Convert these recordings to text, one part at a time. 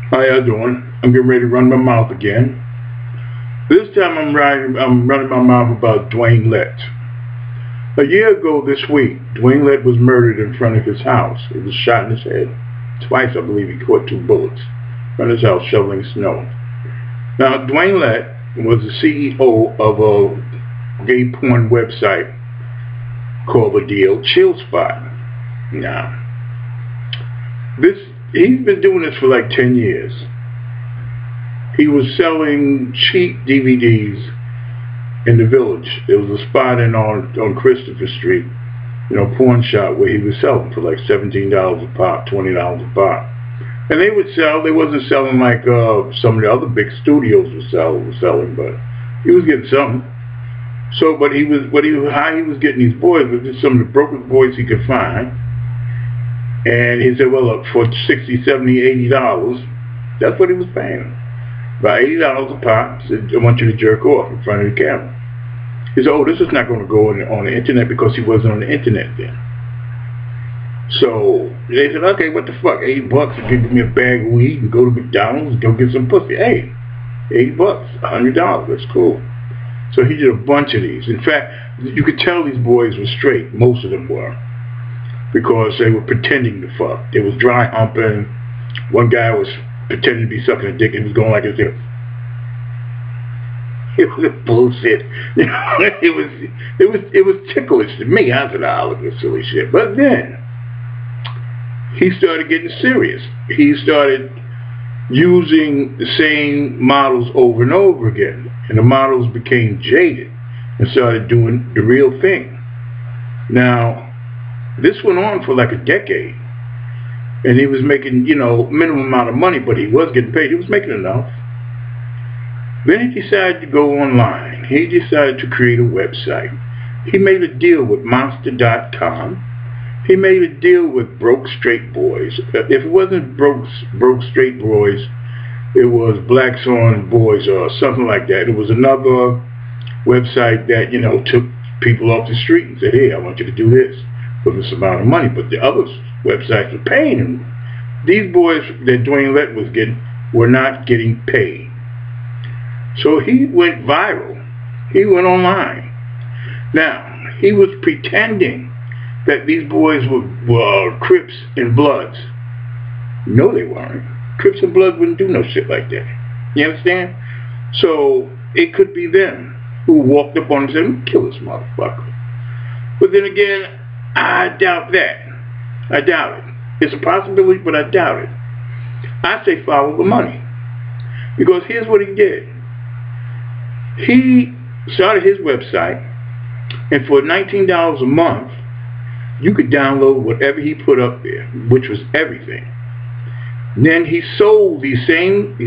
How y'all doing? I'm getting ready to run my mouth again. This time I'm running my mouth about Duane Lett. A year ago this week, Duane Lett was murdered in front of his house. He was shot in his head. Twice, I believe, he caught 2 bullets in front of his house shoveling snow. Now, Duane Lett was the CEO of a gay porn website called The Deal Chill Spot. Now, he's been doing this for like 10 years. He was selling cheap DVDs in the Village. There was a spot on Christopher Street, porn shop where he was selling for like $17 a pop, $20 a pop. And they would sell. They wasn't selling like some of the other big studios were selling, but he was getting something. So, how he was getting these boys was just some of the brokest boys he could find. And he said, well, look, for $60, $70, $80, that's what he was paying them. About $80 a pop. He said, I want you to jerk off in front of the camera. He said, oh, this is not going to go on the internet, because he wasn't on the internet then. So they said, okay, what the fuck, $8 to give me a bag of weed and go to McDonald's and go get some pussy. Hey, $8, $100, that's cool. So he did a bunch of these. In fact, you could tell these boys were straight. Most of them were, because they were pretending to fuck. They was dry humping. One guy was pretending to be sucking a dick and he was going like this. It was bullshit. It was ticklish to me. I said, oh, look at this silly shit. But then he started getting serious. He started using the same models over and over again. And the models became jaded and started doing the real thing. Now, this went on for like a decade. And he was making, minimum amount of money, but he was getting paid. He was making enough. Then he decided to go online. He decided to create a website. He made a deal with Monster.com. He made a deal with Broke Straight Boys. If it wasn't Broke Straight Boys, it was Blacks on Boys or something like that. It was another website that, took people off the street and said, hey, I want you to do this for this amount of money. But the other websites were paying him. These boys that Duane Lett was getting were not getting paid. So he went viral. He went online. Now, he was pretending that these boys were Crips and Bloods. No, they weren't. Crips and Bloods wouldn't do no shit like that. You understand? So it could be them who walked up on him and said, kill this motherfucker. But then again, I doubt that. I doubt it. It's a possibility, but I doubt it. I say follow the money. Because here's what he did. He started his website, and for $19 a month, you could download whatever he put up there, which was everything. Then he sold these same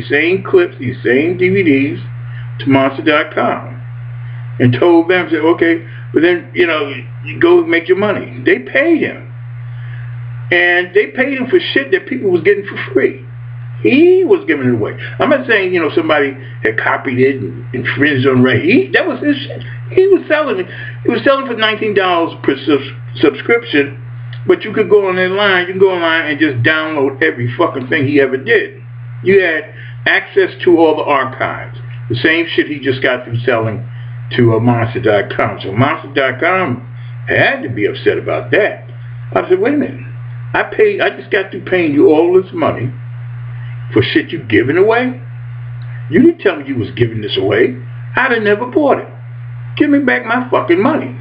clips, these same DVDs to Monster.com and told them, said, okay, but then, you go make your money. They paid him. And they paid him for shit that people was getting for free. He was giving it away. I'm not saying, somebody had copied it and infringed on Ray. That was his shit. He was selling it. He was selling for $19 per subscription, but you could go on that line. You can go online and just download every fucking thing he ever did. You had access to all the archives. The same shit he just got through selling to Monster.com. So Monster.com had to be upset about that. I said, wait a minute. I just got through paying you all this money for shit you giving away? You didn't tell me you was giving this away. I'd have never bought it. Give me back my fucking money.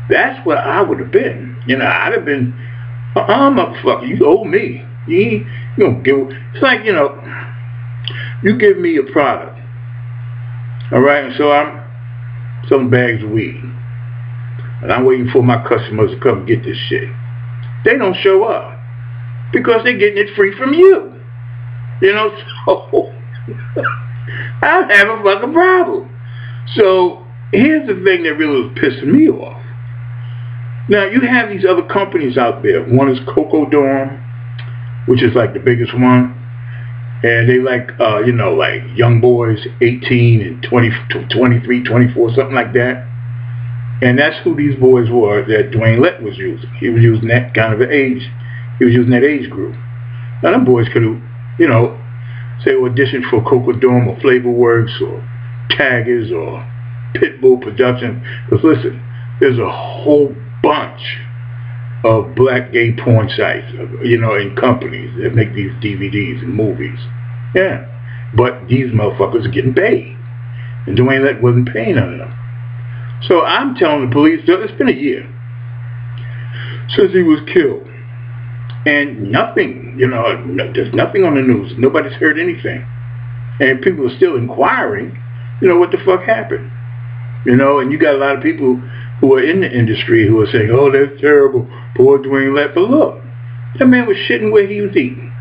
That's what I would have been. I'd have been, motherfucker, you owe me. You don't give, it's like, you give me a product. All right, and so I'm selling bags of weed. And I'm waiting for my customers to come get this shit. They don't show up because they're getting it free from you. So I have a fucking problem. So here's the thing that really was pissing me off. Now you have these other companies out there. One is Coco Dorm, which is like the biggest one, and they like like young boys 18 and 20, 23, 24, something like that. And that's who these boys were that Duane Lett was using. He was using that kind of an age. He was using that age group. Now them boys could have, say audition for Cocodome or Flavorworks or Taggers or Pitbull Production. Because listen, there's a whole bunch of black gay porn sites, you know, and companies that make these DVDs and movies. Yeah. But these motherfuckers are getting paid. And Duane Lett wasn't paying none of them. So I'm telling the police, it's been a year since he was killed. And nothing, you know, there's nothing on the news. Nobody's heard anything. And people are still inquiring, you know, what the fuck happened. You know, and you got a lot of people who are in the industry who are saying, oh, that's terrible, poor Duane Lett. But look, that man was shitting where he was eating.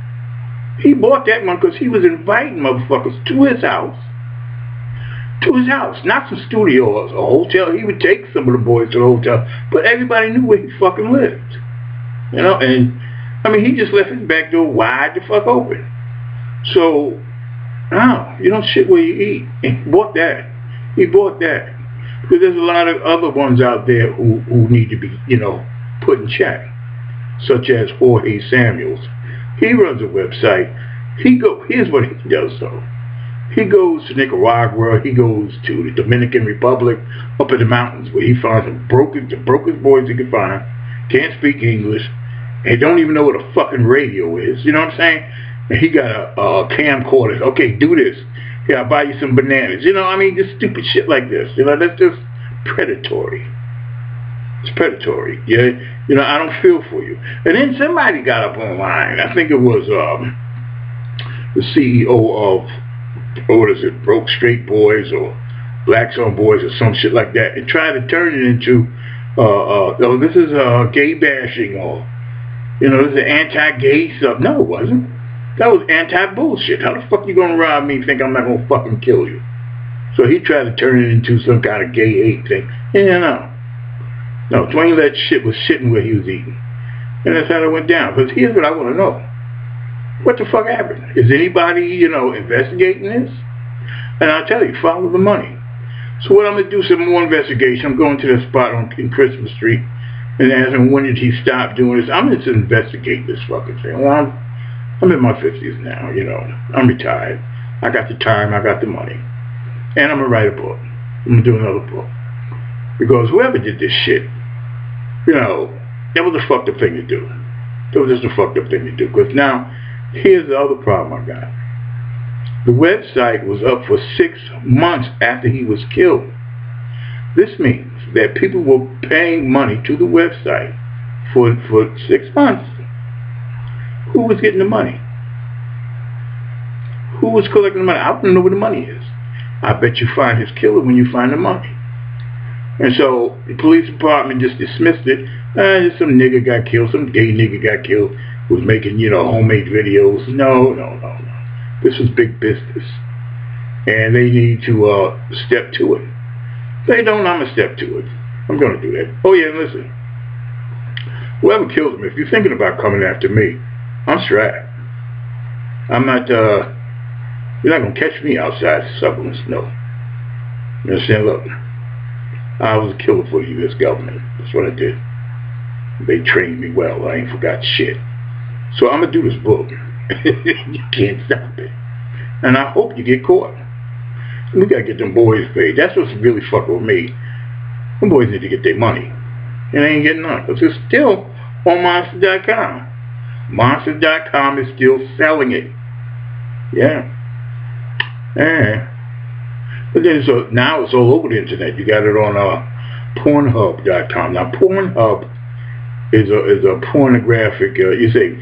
He bought that one because he was inviting motherfuckers to his house. To his house, not some studio or a hotel. He would take some of the boys to the hotel, but everybody knew where he fucking lived. You know, and I mean, he just left his back door wide the fuck open. So, no, you don't shit where you eat. And he bought that. He bought that. Because there's a lot of other ones out there who need to be, you know, put in check. Such as Jorge Samuels. He runs a website. Here's what he does though. He goes to Nicaragua. He goes to the Dominican Republic, up in the mountains, where he finds the brokest boys he can find, can't speak English, and don't even know what a fucking radio is. You know what I'm saying? And he got a camcorder. Okay, do this. Yeah, I'll buy you some bananas. You know, I mean, just stupid shit like this. You know, that's just predatory. It's predatory. Yeah, you know, I don't feel for you. And then somebody got up online. I think it was the CEO of, what is it, Broke Straight Boys or Blacks on Boys or some shit like that, and tried to turn it into, oh, this is gay bashing, or, you know, this is anti-gay stuff. No, it wasn't. That was anti-bullshit. How the fuck you gonna rob me and think I'm not gonna fucking kill you? So he tried to turn it into some kind of gay hate thing. Yeah, no, Duane Lett shit was shitting where he was eating. And that's how it went down. Because here's what I want to know. What the fuck happened? Is anybody, you know, investigating this? And I'll tell you, follow the money. So what I'm going to do some more investigation. I'm going to that spot in Christmas Street and asking when did he stop doing this. I'm going to investigate this fucking thing. Well, I'm in my 50s now, you know. I'm retired. I got the time. I got the money. And I'm going to write a book. I'm going to do another book. Because whoever did this shit, you know, that was a fucked up thing to do. That was just a fucked up thing to do. Because now, here's the other problem I got. The website was up for 6 months after he was killed. This means that people were paying money to the website for 6 months. Who was getting the money? Who was collecting the money? I don't know where the money is. I bet you find his killer when you find the money. And so the police department just dismissed it. Just some nigga got killed, some gay nigga got killed, who was making, you know, homemade videos. No. This was big business. And they need to step to it. If they don't, I'm going to step to it. I'm going to do that. Oh yeah, listen. Whoever killed him, if you're thinking about coming after me, I'm strapped. I'm not, you're not going to catch me outside supplements, no. You understand? Look, I was a killer for the U.S. government. That's what I did. They trained me well. I ain't forgot shit. So I'm going to do this book. You can't stop it. And I hope you get caught. We got to get them boys paid. That's what's really fucking with me. Them boys need to get their money. And they ain't getting none. Because it's still on Monster.com. Monster.com is still selling it. Yeah. But then so now it's all over the internet. You got it on Pornhub.com. Now Pornhub is a pornographic, you say,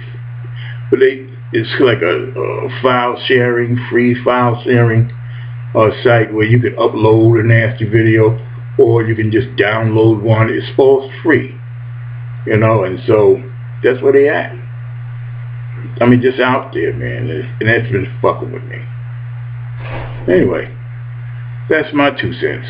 but it's like a file sharing, free file sharing site where you can upload a nasty video, or you can just download one. It's all free, you know, and so that's where they at. I mean, just out there, man, and that's been fucking with me. Anyway, that's my 2 cents.